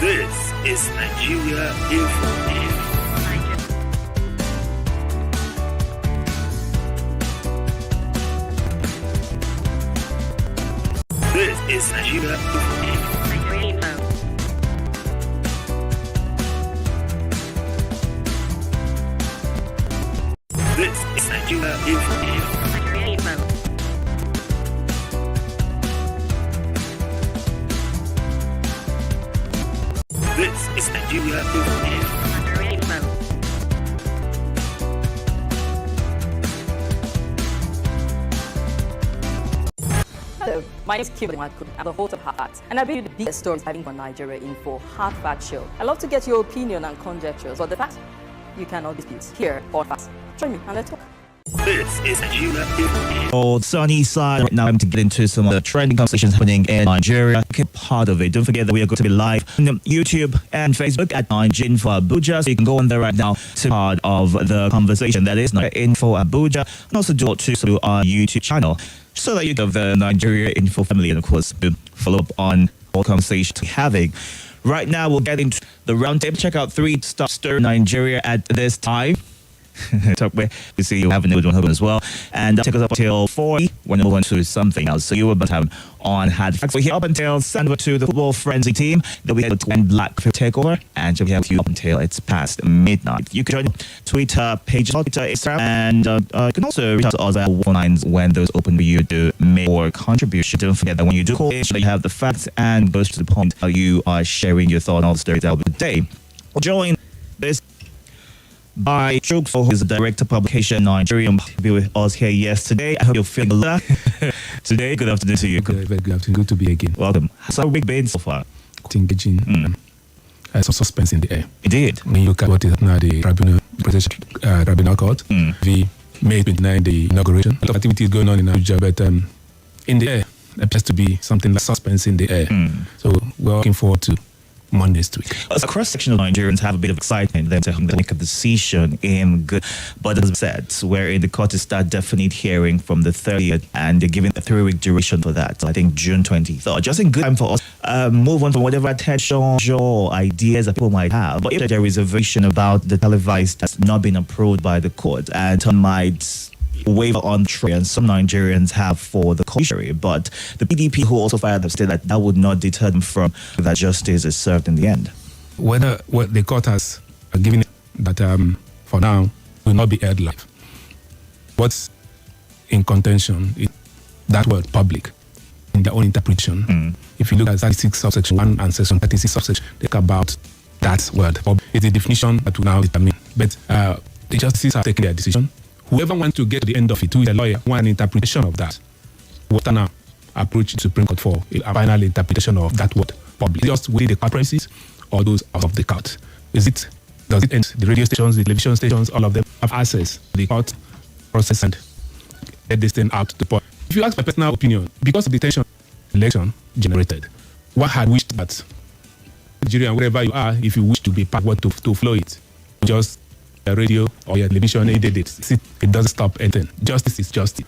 This is Nigeria Info. This is Nigeria Info. This is Nigeria Info. This is Nigeria Info. Hello, my name is Kimberly. I'm the host of Hard Facts, and I bring you the biggest stories having on Nigeria Info Hard Fact Show. I love to get your opinion and conjectures, but the facts you cannot dispute. Here, Hard Facts. Join me and let's talk. This is Nigeria Info. Old sunny side. Right now, I'm to get into some of the trending conversations happening in Nigeria. Get part of it. Don't forget that we are going to be live on YouTube and Facebook at Niger Info Abuja. So you can go on there right now to part of the conversation. That is Niger Info Abuja. And also do it to our YouTube channel so that you have the Nigeria Info family. And of course, follow up on all conversations we're having. Right now, we'll get into the roundtable. Check out 3 stuff stir Nigeria at this time. Talk where we see you have a new one as well, and take us up until 4 when we'll go into something else. So you will have on Hard Facts. We're here up until send over to the football frenzy team. Then we have the Twin Black takeover, and we have you up until it's past midnight. You can join Twitter pages, Twitter, Instagram, and you can also reach out to us at 1-9 when those open for you to make your contribution. Don't forget that when you do call in, you have the facts and goes to the point how you are sharing your thoughts on all the stories of the day. We'll join this by Chuk, who is the director of publication Nigerian, be with us here yesterday. I hope you're feeling better today. Good afternoon to you. Very good afternoon. Good to be again. Welcome. How's week been so far? Engaging. Some suspense in the air. Indeed. When you look at what is happening at the Tribunal Court, the May 29, the inauguration, a lot of activities going on in Abuja, but in the air, there appears to be something like suspense in the air. So we're looking forward to Monday next week. A cross-section of Nigerians have a bit of excitement then to make a decision in good, but as I said, we're in the court to start definite hearing from the 30th, and they're giving a 3-week duration for that. So I think June 23rd. Just in good time for us. Move on from whatever attention or ideas that people might have. But if there is a version about the televised that's not been approved by the court and might waiver on trade, and some Nigerians have for the contrary, but the PDP who also filed have said that would not deter them from that justice is served in the end. Whether what the court has given it that for now will not be aired live. What's in contention is that word public in their own interpretation. If you look at 36 subsection 1 and section 36 subsection, they talk about that word. It's a definition that will now determine. But the justices have taken their decision. Whoever wants to get to the end of it, who is a lawyer, want an interpretation of that, what now approach the Supreme Court for a final interpretation of that word public? Just within the court premises or those out of the court? Does it end? The radio stations, the television stations, all of them have access to the court process and get this thing out to the point. If you ask my personal opinion, because of the tension election generated, what had wished that Nigeria, wherever you are, if you wish to be part what to flow it, just the radio or your television, it doesn't stop anything. Justice is justice.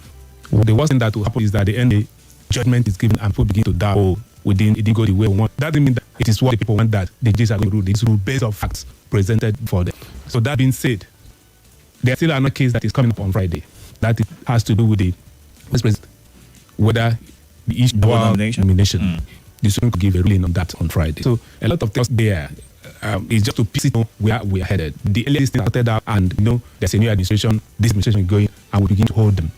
The worst thing that will happen is that at the end, the judgment is given and people begin to doubt it didn't go the way we want. That doesn't mean that it is what the people want that the judges are going to rule. This rule based on facts presented for them. So that being said, there's still another case that is coming up on Friday that it has to do with the Vice President, whether the issue of nomination. The Supreme Court give a ruling on that on Friday. So a lot of things there. It's just to piece it on where we are headed. The earlier thing started out, and there's a new administration. This administration is going, and we begin to hold them.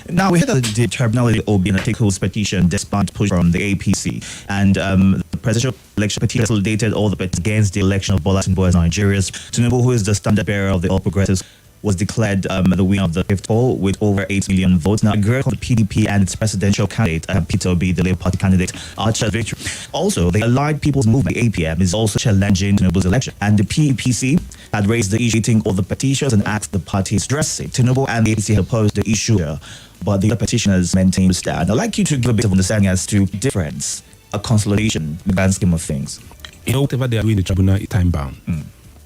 Now we heard that the Tribunal will be in Atiku's petition despite push from the APC, and the presidential election petition consolidated all the petitions against the election of Bola Tinubu as Nigeria's. Tinubu, who is the standard bearer of the All Progressives, was declared the winner of the 5th poll with over 8 million votes. Now, the PDP and its presidential candidate, Peter Obi, the Labour Party candidate, are challenging victory. Also, the Allied People's Movement, APM, is also challenging Tinubu's election. And the PPC had raised the issue, eating all the petitions and asked the parties to address it. Tinubu and the APC opposed the issue, but the other petitioners maintained to stand. I'd like you to give a bit of understanding as to the difference, a consolidation in the grand scheme of things. Whatever they are doing, the tribunal is time bound.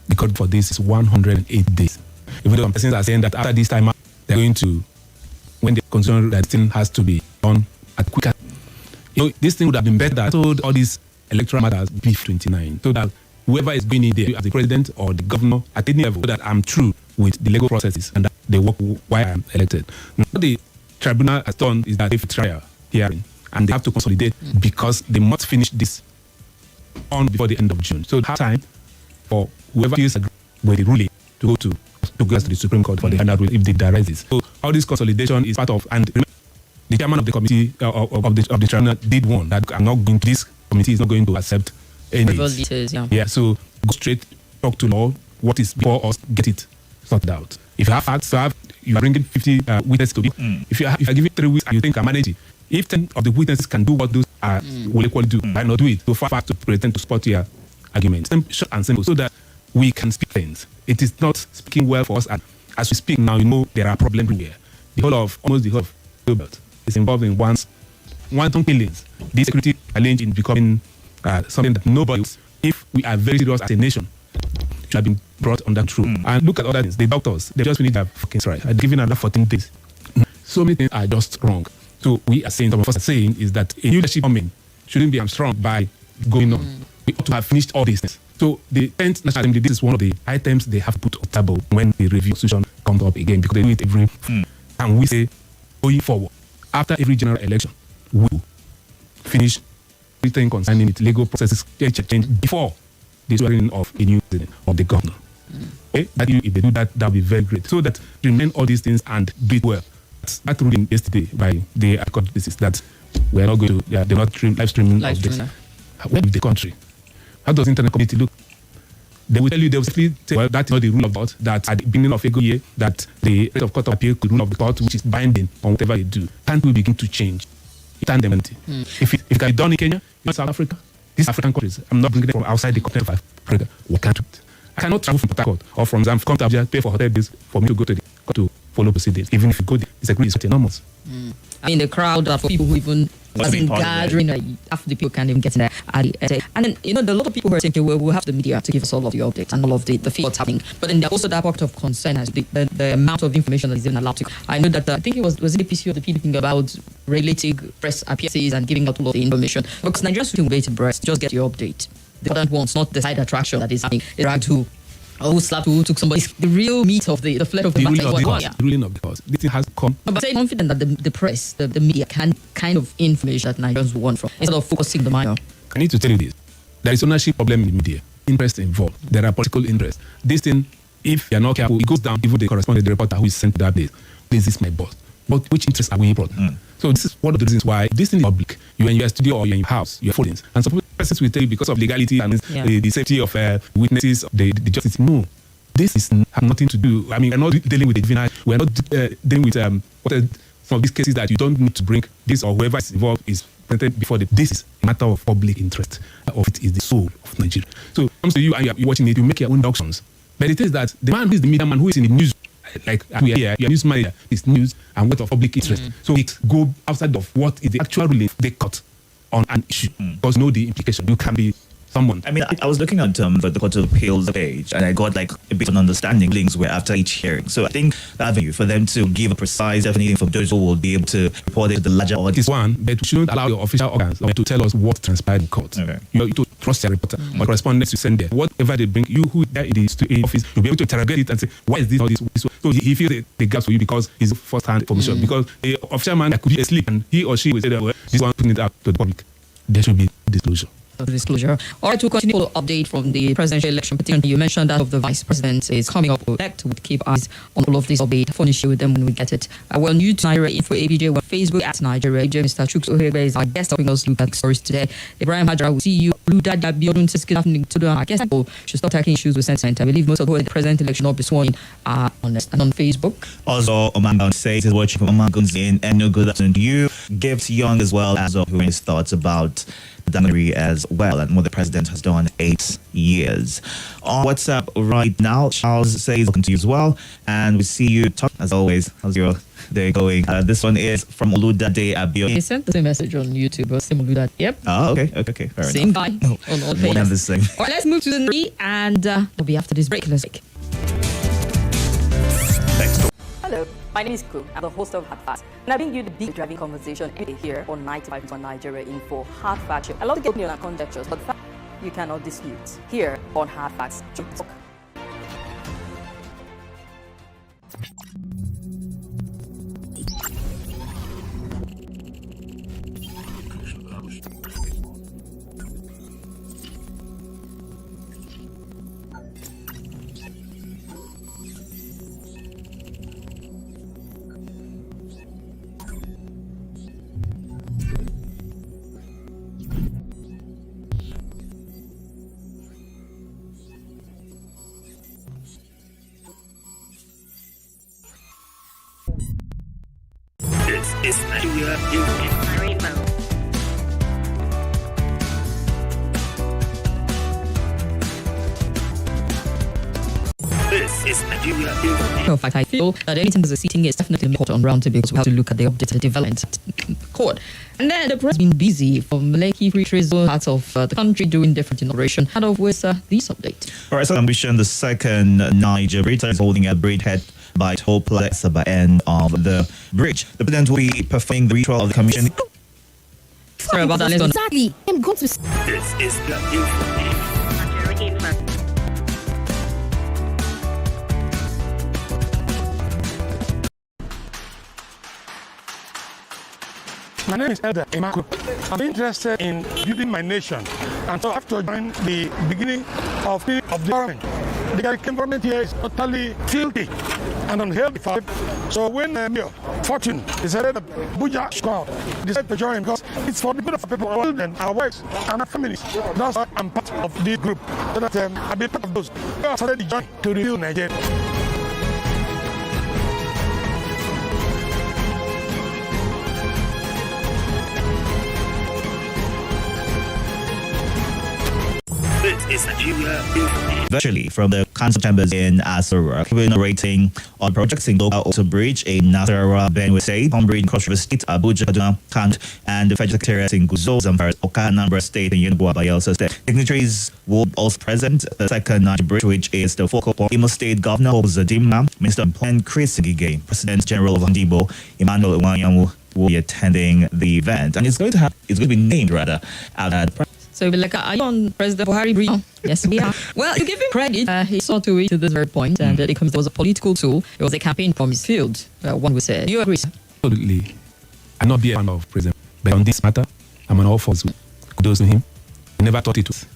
The code for this is 108 days. Even though some persons are saying that after this time, they're going to, when they consider that thing has to be done at quicker. This thing would have been better. I told all these electoral matters before 29, so that whoever is going in there as the president or the governor at any level, so that I'm true with the legal processes and that they work while I'm elected. What the tribunal has done is that they've trial hearing and they have to consolidate because they must finish this on before the end of June. So have time for whoever feels agree with the ruling to go to the Supreme Court for the final ruling if it arises. So all this consolidation is part of, and the chairman of the committee of the tribunal did warn that I'm not going to, this committee is not going to accept any. Yeah, so go straight, talk to law, what is before us, get it sorted out. If you have facts, you are bringing 50 witnesses to be. If you are giving 3 weeks and you think I'm managing, if 10 of the witnesses can do what those will equally do, why not do it? So far to pretend to support your argument. Short and simple, so that we can speak things. It is not speaking well for us. And as we speak now, you know there are problems here. Almost the whole of the belt is involved in wanton killings. This security challenge in becoming something that nobody, if we are very serious as a nation, should have been brought under control. And look at other things. The doctors, they just finished their fucking strike. I've given another 14 days. So many things are just wrong. So we are saying, some of us are saying, is that a leadership coming shouldn't be strong by going on. We ought to have finished all these things. So the 10th National Assembly, this is one of the items they have put on the table when the review session comes up again, because they do it every. And we say, going forward, after every general election, we will finish everything concerning its legal processes change before the swearing of a new president or the governor. Okay? If they do that, that will be very great. So that remain all these things and do it well. That ruling yesterday by the court is that we are not going to, they're not live streaming of this. Where is the country? How does the internet community look? They will tell you, they will say, well, that's not the rule of court, that at the beginning of every year, that the rate of court of appeal could rule of the court, which is binding on whatever you do. Can't we begin to change? If it can be done in Kenya, in South Africa, these African countries, I'm not bringing it from outside the continent of Africa. We can't do it. I cannot travel from Port Harcourt or from Zam, come to Abuja, pay for hotel bills for me to go to the court to follow proceedings. Even if you go, disagree, it's enormous. I mean, the crowd are for people who even wasn't gathering, after the people can't even get in there. And then, a lot of people who are thinking, well, we'll have the media to give us all of the updates and all of the what's happening. But then there's also that part of concern as the amount of information that is even allowed to. I know that, I think it was it the PC or the PD thing about regulating press appearances and giving out all of the information. Because Nigerians shouldn't wait to breast, just get your update. The important ones, not the side attraction that is happening. Dragged who? Oh, slapped who took somebody. The real meat of the flesh of the matter. The ruling of the cause. This thing has come. But I'm confident that the press, the media can kind of information that Nigerians want from, instead of focusing the minor. I need to tell you this. There is ownership problem in the media. Interest involved. There are political interests. This thing, if you're not careful, it goes down. Even the correspondent, the reporter who is sent to that place. This is my boss. But which interests are we important? So this is one of the reasons why this thing is public. You're in your studio or you're in your house, you're following. And some persons will tell you because of legality and the safety of witnesses, the justice. No. This has nothing to do. I mean, we're not dealing with the juvenile. We're not dealing with some of these cases that you don't need to bring this or whoever is involved is presented before this is a matter of public interest. Of it is the soul of Nigeria. So it comes to you and you're watching it, you make your own deductions. But it is that the man who is the media man who is in the news, like we are here, your news manager is news and what of public interest. So it go outside of what is the actual relief they cut on an issue. Because know the implication. You can be someone. I mean, I was looking at the Court of Appeals page and I got like a bit of an understanding links where after each hearing. So I think the avenue for them to give a precise definition for those who will be able to report it to the larger audience. This one, but we shouldn't allow your official organs to tell us what transpired in court. Okay. You to trust your reporter or correspondents you send there. Whatever they bring, you who there in the office, you'll be able to interrogate it and say, why is this or this? So he feels the gaps for you because he's first-hand information. Because the official man could be asleep and he or she will say that, well, this one putting it out to the public. There should be disclosure. All right, we'll continue to update from the presidential election petition. You mentioned that of the vice president is coming up. We'll keep eyes on all of this update. Furnish you with them when we get it. Well, new to Nigeria info ABJ on Facebook at Nigeria. Mr. Chuks Ohebe is our guest helping us look at stories today. Ibrahim Hajra will see you. Blue Dad Biodun says good afternoon to I guess people should stop taking issues with sentiment. I believe most of the president election will be sworn in are honest and on Facebook. Also, Omangan says he's watching from Omangan's in and no good afternoon to you. Gibbs Young as well as who his thoughts about Damari as well and what the president has done 8 years. On WhatsApp right now, Charles says welcome to you as well, and we see you talk as always. How's your day going? This one is from Oludade Abio. He sent the same message on YouTube, but same Oludade. Yep. Oh, okay. Fair same enough. guy on all pages. The same. All right, let's move to the 3 and we'll be after this break. Let's break. Hello, my name is Ku. I'm the host of Hard Facts, and I bring you the big driving conversation every day here on 95 on Nigeria Info Hard Facts. I love to get opinion and conjectures, but the fact you cannot dispute here on Hard Facts. This is Nigeria Info. This is Nigeria Info. In fact, I feel that anything that's a sitting is definitely important on Roundtable because we have to look at the updated development court. And then the press has been busy from Lekki, Free Trade Zone, parts of the country doing different inauguration. And of with this update. All right, so ambition, the second Niger bridge is holding a bridgehead by toll plaza by end of the bridge. The president will be performing the ritual of the commission. Sorry about that. Let's go. Exactly. I'm going to. This is the Info. My name is Elder Emako. I'm interested in building my nation, and so after joining the beginning of the government, the government here is totally filthy and unhealthy. So when Mayor Fortune decided that Abuja squad decided to join because it's for the good of people, our children, our wives, and our families. That's why I'm part of this group, so that I'll be part of those who have started the journey to rebuild Nigeria. This is Nigeria Info. Virtually from the council chambers in Asura, we're narrating on projects in Local Auto Bridge in Nasarawa, Benue State, on Bridge Cross River State, Abuja, Kaduna, Kant, and the Federal Secretariat in Guzo, Zamfara, Oka, Anambra State, and Yenagoa, Bayelsa State. Dignitaries will also present the second Niger Bridge, which is the focal point. Imo State Governor Obzadimma, Minister of Employment Chris Ngige, President General of Roundtable Emmanuel Iwanyanwu will be attending the event, and it's going to be named rather at So we'll be like, are you on President Buhari bridge? Oh, yes, we are. Well, you give him credit. He saw to it to this very point, and it was a political tool. It was a campaign from his field, one would say. Do you agree, sir? Absolutely. I'm not be a fan of President, but on this matter, I'm on all fours. Kudos to him. I never thought it was.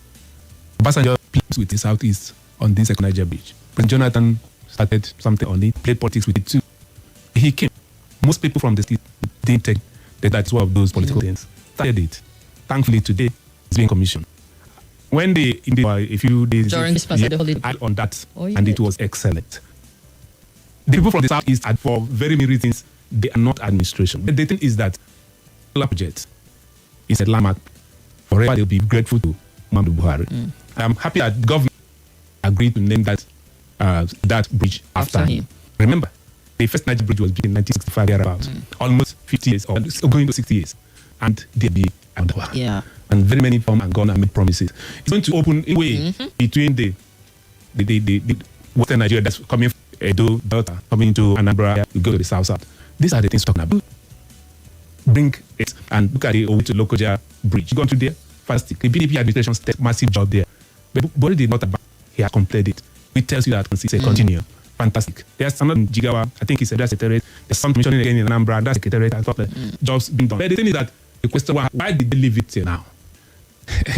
Obasanjo pleased with the Southeast on this second Niger bridge. President Jonathan started something on it, played politics with it too. He came. Most people from the state didn't take that that's one of those political things. Started it. Thankfully, today, it's being commissioned. When they, in a few days, during this past holiday, on that, and it was excellent. The people from the Southeast, for very many reasons, they are not administration. But the thing is that the project is a landmark. Forever, they'll be grateful to Muhammadu Buhari. I'm happy that the government agreed to name that bridge after him. Remember, the first Niger bridge was built in 1965, thereabouts, almost 50 years, or going to 60 years, and they'll be underwater. Yeah. And very many come and gone and made promises. It's going to open a way between the Western Nigeria that's coming from Edo, Delta, coming to Anambra, we go to the south. These are the things talking about. Bring it and look at the Lokoja bridge. Gone to there, fantastic. The PDP administration did a massive job there. But Buhari did not about. He has completed it. It tells you that it's a continue. Fantastic. There's another in Jigawa, I think he said that's secretariat. There's some commissioning again in Anambra, that's secretariat. I thought that jobs being done. But the thing is that the question was, why did they leave it till now?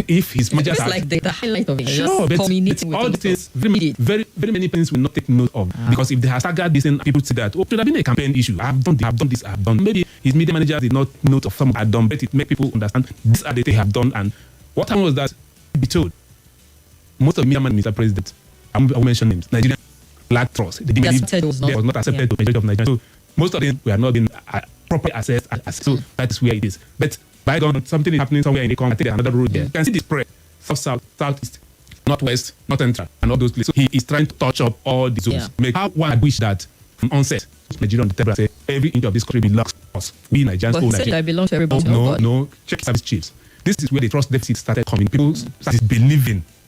If his major like the highlight of it, sure, but it's all the things, very many things will not take note of. Because if they have staggered this and people say that, oh, it should have been a campaign issue. I've done this, I've done. Maybe his media manager did not note of some I've done, but it make people understand these are the things I've done. And what happened was that, be told, most of the media man, Mr. President, I will mention names, Nigerian lack trust. They was not accepted to the majority of Nigerians. So most of them were not being properly assessed. So that is where it is. But by God, something is happening somewhere in the country, another road there. You can see the spread, south, southeast, northwest, north central, and all those places. So he is trying to touch up all the zones. Make how one wish that from onset, Nigeria on the table say every inch of this country belongs to us. We Nigerians, but he said I belong to everybody. No, check service chiefs. This is where the trust deficit started coming. People started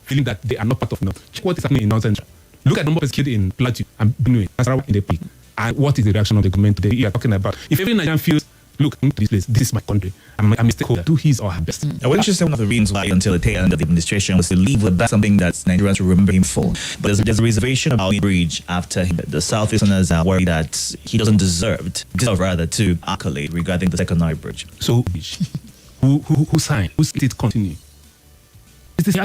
feeling that they are not part of North. Check what is happening in North Central. Look at the number of kids killed in Plateau and Benue, Nasarawa in the peak. And what is the reaction of the government today? You are talking about. If every Nigerian feels, look, into this place, this is my country, I'm a stakeholder, do his or her best. I wouldn't just say one of the reasons why until the tail end of the administration was to leave with that something that Nigerians will remember him for. But there's a reservation about the bridge after him. The Southeasterners are worried that he doesn't deserve to accolade regarding the second night bridge. So, who signed? Who said it continue? Is this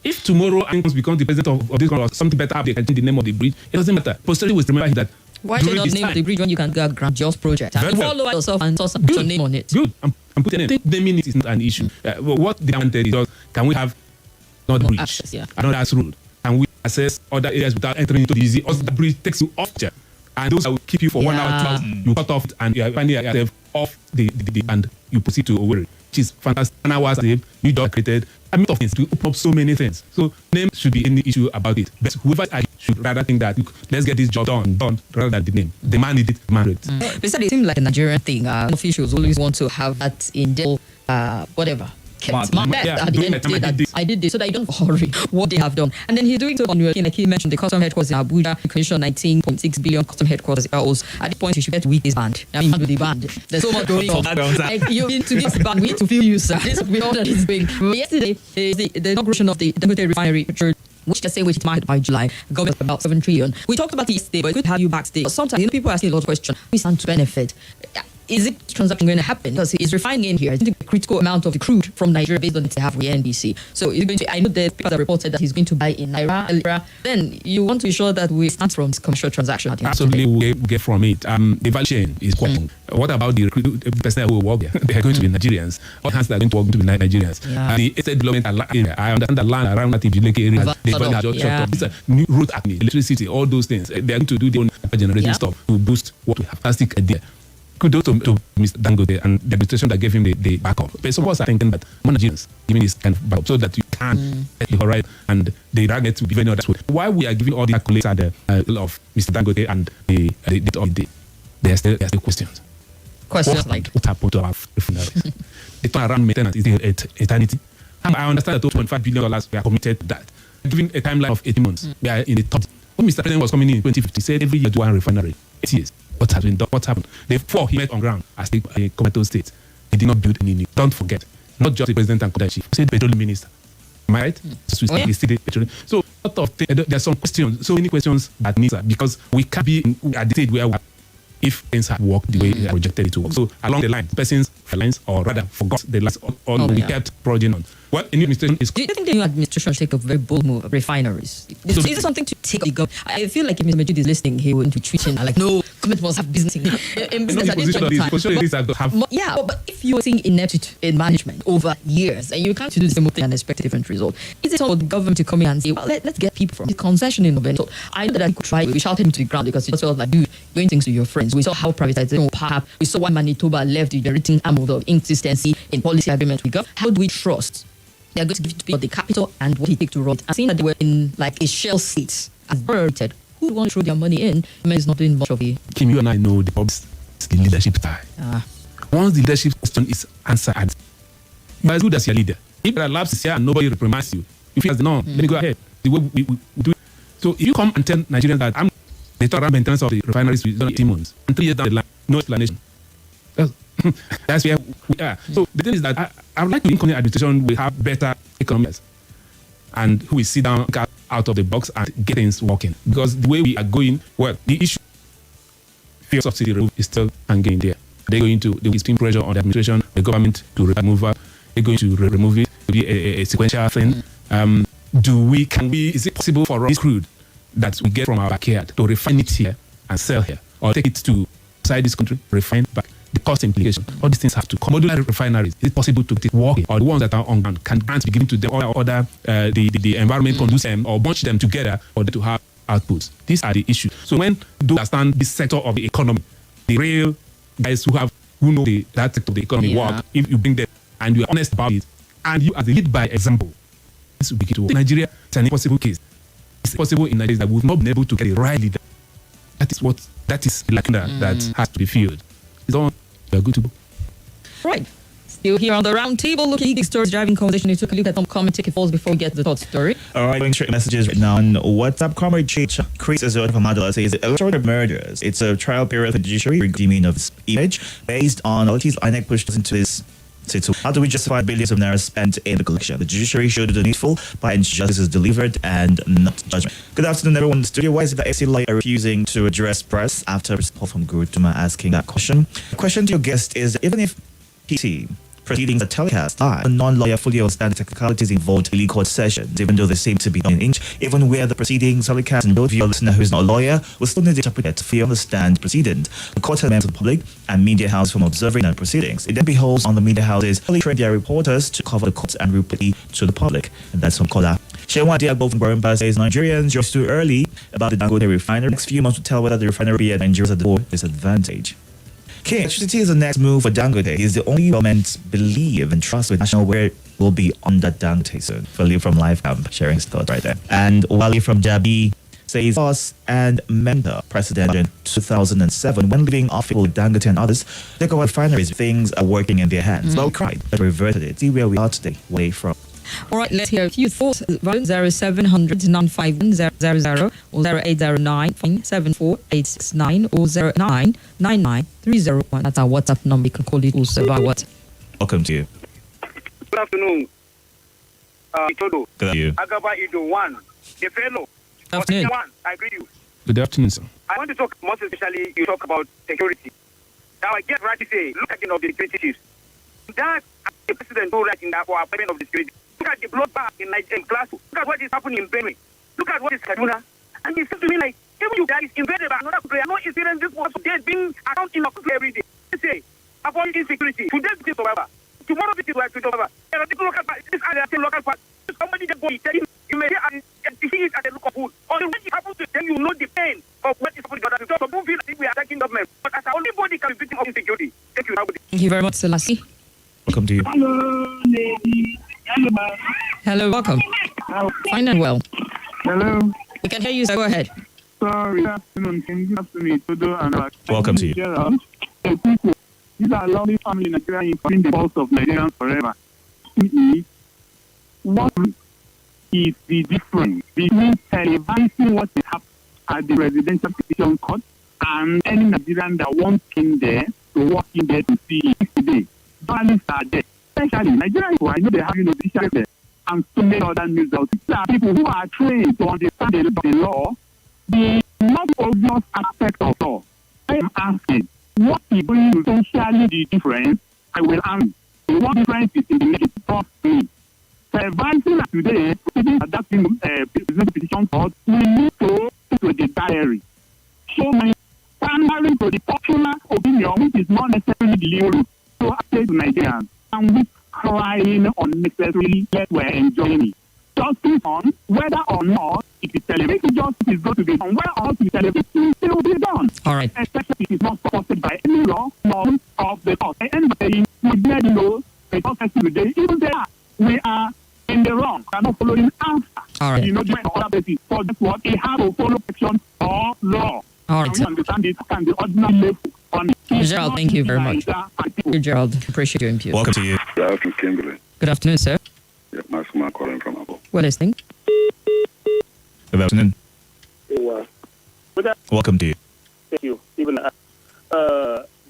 If tomorrow Angus becomes the president of this country or something better, they can change the name of the bridge. It doesn't matter. Posterity will remember that. Why should not name of the bridge when you can get a grandiose project? And follow yourself and put your name on it. Good. I'm putting it. Naming it is not an issue. What they wanted is just, can we have not bridge? Access, Another road. Can we access other areas without entering into the easy? Also, the bridge takes you off there. And those that will keep you for 1 hour, 2 hours, you cut off and you are finding yourself off the and you proceed to Owerri, which is fantastic. 1 hour saved, you just created a lot of things to open up so many things. So name should be any issue about it. But whoever should rather think that look, let's get this job done rather than the name. The man needed demand it. Besides, it seems like a Nigerian thing. Officials always want to have that in their whatever. Mark at the end of the day that I did this so that you don't hurry what they have done. And then he's doing so on your like he mentioned the custom headquarters in Abuja, the commission 19.6 billion custom headquarters. At this point, you should get with this band. I mean, with the band. There's so much going on. Like, you need to be this band. We need to feel you, sir. This we all that is being. Yesterday, the inauguration of the Dangote refinery, which can say which it might by July. Government about 7 trillion. We talked about this today, but it could have you backstage. Sometimes people are asking a lot of questions. We stand to benefit. Is it transaction going to happen? Because it's refining in here. I think a critical amount of the crude from Nigeria based on what they have with NBC. So he's going to. I know the people that reported that he's going to buy in Naira. Then you want to ensure that we start from this commercial transaction. Absolutely, we get from it. The value chain is quite. What about the personnel who work there? They are going to be Nigerians. All hands that are going to work to be Nigerians. The estate development area. I understand the land around that area. It's a new road acne, electricity, all those things. They are going to do their own generating stuff to boost what we have. Fantastic idea. Kudos to Mr. Dangote and the administration that gave him the backup. But some of us are thinking that more Nigerians giving this kind of backup so that you can get the right and the target to be very other way. Why we are giving all the accolades at the of Mr. Dangote and the of the day, there are still questions. Questions like what happened to our refineries? The turnaround maintenance is eternity. And I understand that $2.5 billion we are committed to that. Given a timeline of 18 months, we are in the top. When Mr. President was coming in 2050, he said every year do one refinery. 8 years. What has been done? What happened? The 4 he met on ground as the comatose state. He did not build any new. Don't forget, not just the president and commander chief. He said the petroleum minister. Am I right? So a lot of things, there are some questions, so many questions that need because we can't be at the stage where we are if things have worked the way they projected it to work. So along the line, persons lines or rather forgot the last we kept prodding on. What a new administration is. Do you think the new administration should take a very bold move of refineries? Is it something to take the government? I feel like if Mr. Majid is listening, he will be treating like no, government must have business in business at this point in time. Yeah, but if you are seeing ineptitude in management over years and you can't do the same thing and expect a different result, is it all the government to come in and say, well, let's get people from the concession in November? So I know that I could try. We shouted him to the ground because he felt like, dude, doing things to your friends. We saw how privatization happened. We saw why Manitoba left the generating arm of the inconsistency in policy agreement we got. How do we trust? They are going to give to people the capital and what it takes to run it. And seeing that they were in like a shell state as priorited, who would want to throw their money in? I mean, it's not doing much of it. Kim, you and I know the problem is the leadership style. Once the leadership question is answered, you are as good as your leader. If there are lapses here and nobody reprimands you, you feel as no, let me go ahead. The way we do it. So if you come and tell Nigerians that they talk about maintenance of the refineries within 18 months, and 3 years down the line, no explanation. That's where we are. So the thing is that I would like to incoming administration will have better economics and who will sit down out of the box and get things working. Because the way we are going, well, the issue fuel subsidy remove is still hanging there. They're going to extreme pressure on the administration, the government to remove it. They're going to remove it. It'll be a sequential thing. Is it possible for us crude that we get from our backyard to refine it here and sell here, or take it to outside this country, refine back? The cost implication, all these things have to come. Modular refineries, is it possible to take working, or the ones that are on ground, can grants be given to them, or other the environment conduce them, or bunch them together for them to have outputs? These are the issues. So when those understand this sector of the economy, the real guys who know that sector of the economy work, if you bring them and you are honest about it, and you as a lead by example, this will begin to work. Nigeria, it's an impossible case. It's possible in Nigeria that we've not been able to get a right leader. That is the lacuna that has to be filled. It's all we are good to go. Right. Still here on the round table, looking at the stories driving conversation. You took a look at some common ticket falls before we get to the third story. All right, going straight messages right now on WhatsApp. Comrade Chich, Chris Azor from Adela says, electoral murders. It's a trial period for the judiciary, redeeming of its image based on all these INEC pushed into this. So how do we justify billions of naira spent in the collection? The judiciary should do the needful by justice is delivered and not judgment. Good afternoon, everyone in the studio. Why is it that AC Lawyer are refusing to address press after a report from Guru Duma asking that question? The question to your guest is, even if PT proceedings are telecast live, a non-lawyer fully understands the technicalities involved in legal court sessions, even though they seem to be done in inch, even where the proceedings telecast and both of your listener who is not a lawyer will still need to interpret it to fully understand proceedings. The court has meant to the public and media house from observing the proceedings. It then beholds on the media houses to train their reporters to cover the courts and report to the public. And that's from Kola. Shewa Diagbo from Gwarumba says, Nigerians, you're too early about the Dangote refinery. Next few months will tell whether the refinery will be at Nigeria's at the disadvantage. King, electricity is the next move for Dangote. He's the only government believe and trust with national where will be under Dangote soon. Philip from Live Camp sharing his thoughts right there. And Wally from Jabi says, boss and member president in 2007 when leaving office with Dangote and others, take over refineries, things are working in their hands. Well, cried, but reverted it. See where we are today, way from. All right, let's hear a few thoughts. 0700 951 000 or 0809 74869 or 0999 301. That's our WhatsApp number. You can call it also by WhatsApp. Welcome to you. Good afternoon. Itodo. Good afternoon. Agaba Ido 1. The fellow. Good afternoon. One, I agree you. Good afternoon, sir. I want to talk most especially, you talk about security. Now I get right to say, look at the security chiefs. That the president do right in that for appointment of the security. Look at the bloodbath in Niger in class. Look at what is happening in Benue. Look at what is Kaduna. And it seems to me like even you guys invaded by another player. No incident this was today being around in a country every day. They say avoid insecurity. Today it is survivor. Tomorrow it is survivor. There are local parties. This are the local parties. Somebody just go tell you may hear and see it as a look of food. Or when it happens to them, you know the pain of what is happening to others. So don't feel like we are attacking government. But as our only body can be victim of insecurity. Thank you. Thank you very much, Selassie. Welcome to you. Hello, lady. Hello, ma'am. Hello, welcome. Fine and well. Hello. We can hear you, sir. Go ahead. Sorry, good afternoon. Good afternoon, Itodo and Welcome to you. These are lovely family in Nigeria in the pulse of Nigerians forever. What is the difference between televising what happened at the residential petition court and any Nigerian that wants in there to walk in there to see it today? Journalists are there. Especially Nigerians who I know they have judiciary there and so many other news outlets. There are people who are trained to understand the law, the not obvious aspect of law. I am asking, what is going to socially the difference? I will answer. The one difference is in the negative. Trust me. Advising today, adapting petition court, we need to the diary. So my primary to the popular opinion, which is not necessarily the legal route, to access to Nigerians. And we crying unnecessarily that we're enjoying it. Justice on whether or not it is television justice is going to be done, whether or not it is television will be done. All right. Especially if it is not supported by any law of the court. And we let know the process today, even there, we are in the wrong. We are not following after. All right. You know, join other basis. So that's what they have to follow section or law. All right. We understand it and the ordinary level on it. Gerald, thank you very much. Thank you, Gerald. Appreciate your input. Welcome to you. Good afternoon, Kimberly. Good afternoon, sir. Yeah, Maxima calling from Abuja. We're listening. Good afternoon. Welcome to you. Thank you. Even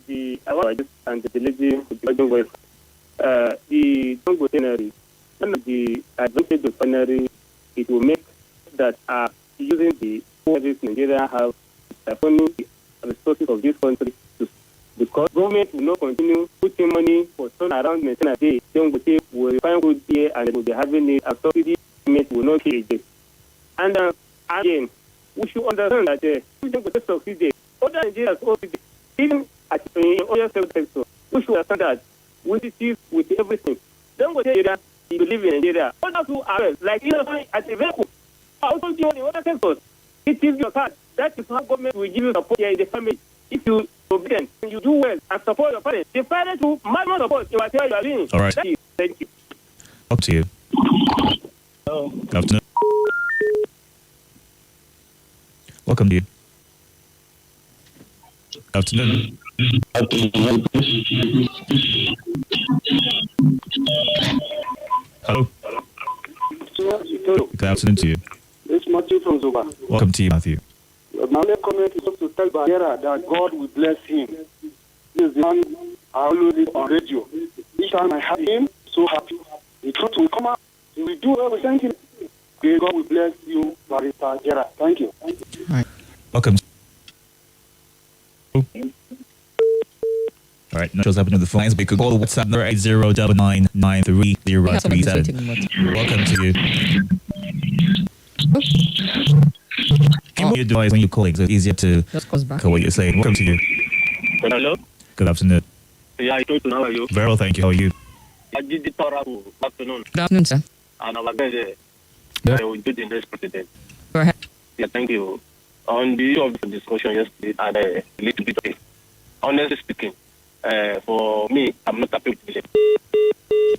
the award and the lady with the Dangote, one of the advantage of refinery, it will make that using the service Nigeria have funding the resources of this country because government will not continue putting money for sun around maintenance day. Dangote will refine good here and will be having it, and subsidy payment will not pay again. And again, we should understand that if Dangote succeed, other Nigerians also even in other sectors, we should understand that we see with everything. Dangote Nigeria, you live in Nigeria. Others who are like at a vehicle, also doing in other sectors. It is your card. That is how government will give you support here in the family. If you obedient and you do well and support your parents, the parents will maximum support you are you are doing. All right. Thank you. Up to you. Hello. Good afternoon. Welcome to you. Good afternoon. Hello. Itodo. Good afternoon to you. It's Matthew from Zuba. Welcome to you, Matthew. My only comment is just to tell Bagheera that God will bless him. He is the man I always read on radio. Each time I have him, so happy. The truth will come out. He will do what we thank him. Okay, God will bless you, Barrister Bagheera. Thank you. Right. Welcome. All right, not sure what's happening to the phones, but you could call the WhatsApp number 8099930337. Welcome to you. Can you advise when you call so it's easier to call what you're saying? Welcome to you. Hello. Good afternoon. Yeah, I told you how are you? Very well, thank you. How are you? Good afternoon. Good afternoon, sir. And our guys, I will do the next president. Go ahead. Yeah, thank you. On the issue of the discussion yesterday, and a little bit of it. Honestly speaking, for me, I'm not happy with it.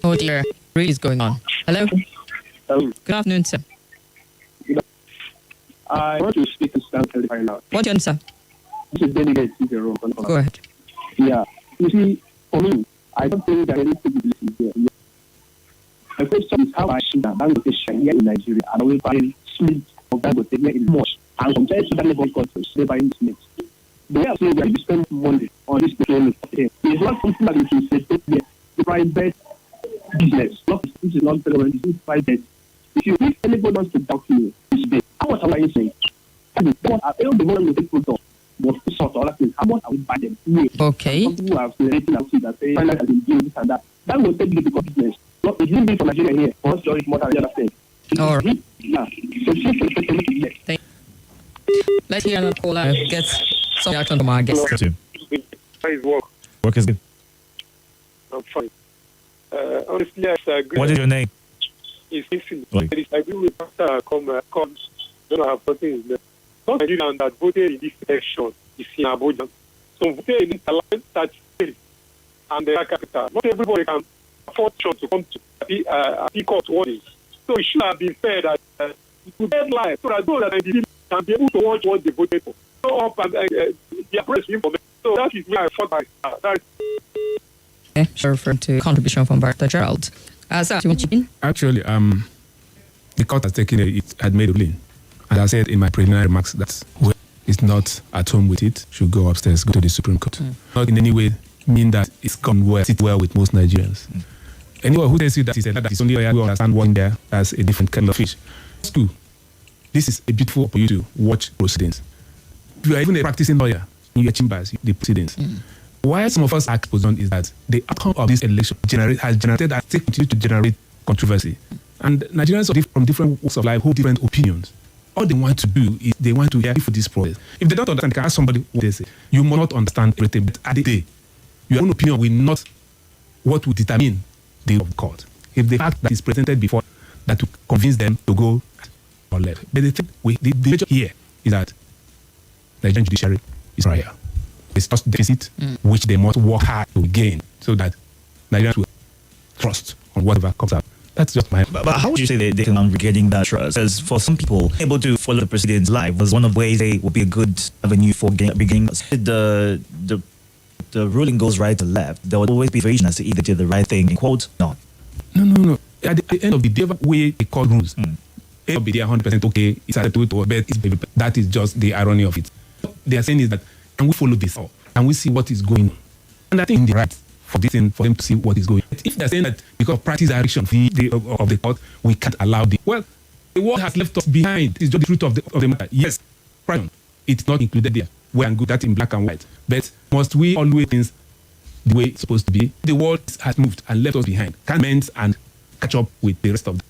Oh dear, what is going on? Hello. Good afternoon, sir. I want to speak to Stan right now. What's your answer? This is delegate in the room. Go ahead. Yeah. You see, for me, I don't think that any people listen here. The question is how I see that Dangote here in Nigeria and always buying sweet of Dangote here in much. And compared to that neighboring countries, they're buying sweet. They are saying that if you spend money on this petroleum, it's not something that you should say, the private business. This is not federal, this is private. If anybody wants to talk to you this day, how much am I saying? I don't the money will take photo, but sort of other things. How much are we buying them? Okay. Some people have related and see that say, China has been doing this and that. That will take the big business. Not the didn't be from Nigeria here. For us to it's more than the other thing. All right. Yeah. So let's hear another caller. Get some reaction from our guests. How is work? Work is good. I'm fine. Honestly, I agree. What is your name? It's easy. I agree with Pastor come. Don't have something there. Not Nigerian that voted in this election is in Abuja. So voted in this alignment that state and the capital. Not everybody can afford to come to pick up what is. So it should have been fair that it would get live so that those that can be able to watch what they voted for. So up and their press information. So that is where I fought my Okay, sure, referring to contribution from Barrister Gerald. Sir, you want to chip in? Actually, the court has taken it had made a ruling. And I said in my preliminary remarks that whoever is not at home with it should go upstairs, go to the Supreme Court. Not in any way mean that it's gone well, sit well with most Nigerians. Anyone who tells you that it's only a who understand one there as a different kind of fish. It's true. This is a beautiful for you to watch proceedings. If you are even a practicing lawyer in your chambers, the proceedings. Why some of us are positioned is that the outcome of this election has generated and still continue to generate controversy. And Nigerians from different walks of life hold different opinions. All they want to do is they want to hear for this process. If they don't understand, they can ask somebody what they say. You must not understand everything, but at the day, your own opinion will not what will determine the of court. If the fact that is presented before that will convince them to go or left. But the thing the major here is that Nigerian judiciary is right here. It's just deficit which they must work hard to gain so that Nigerians will trust on whatever comes out. That's just my... But how would you say they can regaining that trust? Because for some people, able to follow the president's life was one of the ways they would be a good avenue for beginning. The ruling goes right or left. There will always be variation as to either do the right thing, in quotes, not. No. At the end of the day, way the court rules, it will be there 100% okay, it's acceptable to obey. That is just the irony of it. What they are saying is that, can we follow this up? And we see what is going on? And I think the right for this thing, for them to see what is going on. If they're saying that because of practice direction of the court, we can't allow the... Well, the world has left us behind. It's just the truth of the matter. Yes, it's not included there. Well and good, that's in black and white. But must we always think the way it's supposed to be? The world has moved and left us behind. Can't mend and catch up with the rest of them.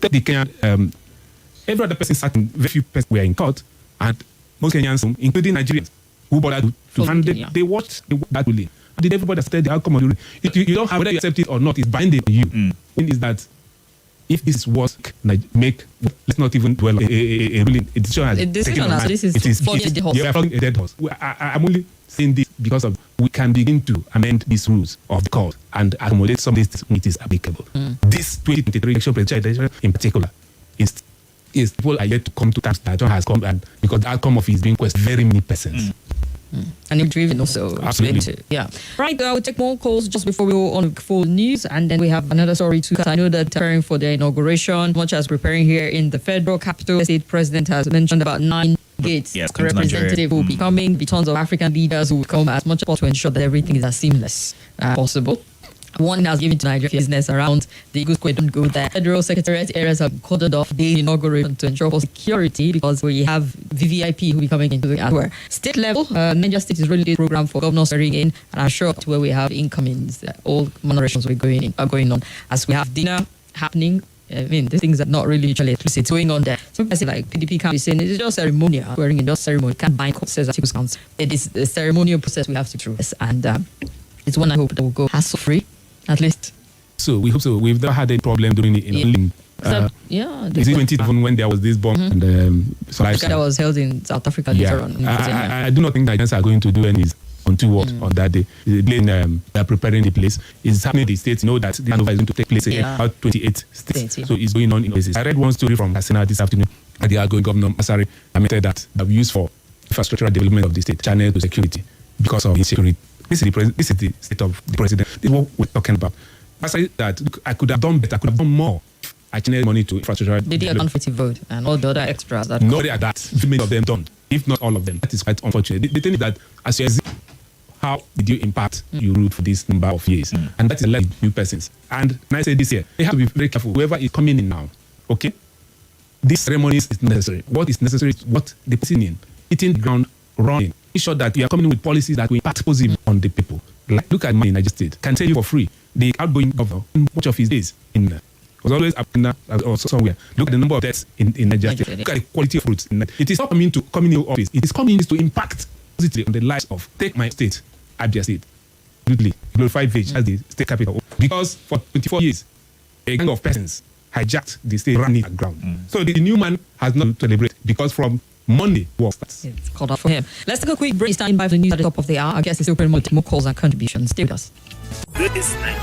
Take the Kenyan... every other person sat in, very few persons were in court, and most Kenyans, including Nigerians, who bothered to and they watched that ruling. Did everybody accept the outcome of the ruling? If you don't have whether you accept it or not, it's binding on you. When is that if this is what make, let's not even dwell on a ruling. A decision has taken on hand. It is flogging a dead horse. I'm only saying this because of we can begin to amend these rules of the court and accommodate some of these when it is applicable. This 2023 election presidential in particular is people are yet to come to terms that has come, and because the outcome of it is being questioned very many persons. And you're driven also. Absolutely. Yeah. Right, I will take more calls just before we go on for news. And then we have another story too. I know that preparing for the inauguration, much as preparing here in the federal capital, the state president has mentioned about 9 gates. Yes, representative will be coming, the tons of African leaders who will come as much as possible to ensure that everything is as seamless as possible. One has given to Niger business around the Eagle Square. Don't go there. Federal Secretariat areas have cordoned off the inauguration to ensure for security because we have VVIP who will be coming into the hour. State level, Niger State is really a program for governors swearing in, and I'm sure where we have incomings, all moderations are going on as we have dinner happening. I mean, these things are not really mutually explicit going on there. Some people say like PDP can't be saying it's just ceremonial, swearing in, just ceremony. Can't bind court, says Atiku counts. It is a ceremonial process we have to through this, and it's one I hope that will go hassle free. At least. So we hope so. We've never had a problem during the is it 2011 when there was this bomb and that was held in South Africa later on. I do not think Nigerians are going to do any untoward on that day. They're preparing the place. It's happening in the states. Know that the handover is going to take place in about 28 states. So it's going on in places. I read one story from Katsina this afternoon. The outgoing governor Masari admitted that they have used for infrastructural development of the state channel to security because of insecurity. This is the state of the president. This is what we're talking about. I say that I could have done better. I could have done more. I channeled money to infrastructure. They did a conflict vote and all the other extras. Not that many of them done, if not all of them. That is quite unfortunate. The thing is that as you see, how did you impact your route for this number of years? And that is led new persons. And when I say this year, they have to be very careful. Whoever is coming in now, okay? This ceremony is necessary. What is necessary is what the person in, hitting the ground, running. Ensure that you are coming in with policies that will impact positively on the people. Like, look at money in Niger State. Can tell you for free. The outgoing governor, in much of his days, was always up in or somewhere. Look at the number of deaths in Niger State. Look at the quality of fruits. It is not coming into office. It is coming to impact positively on the lives of, take my state, Abuja State. Absolutely. Glorified village as the state capital. Because for 24 years, a gang of persons hijacked the state, ran it aground. So the new man has not to celebrate because from Monday work starts. It's called out for him. Let's take a quick break. Stand by for the news at the top of the hour. I guess it's still pretty much more calls and contributions. Stay with us. This is Nigeria.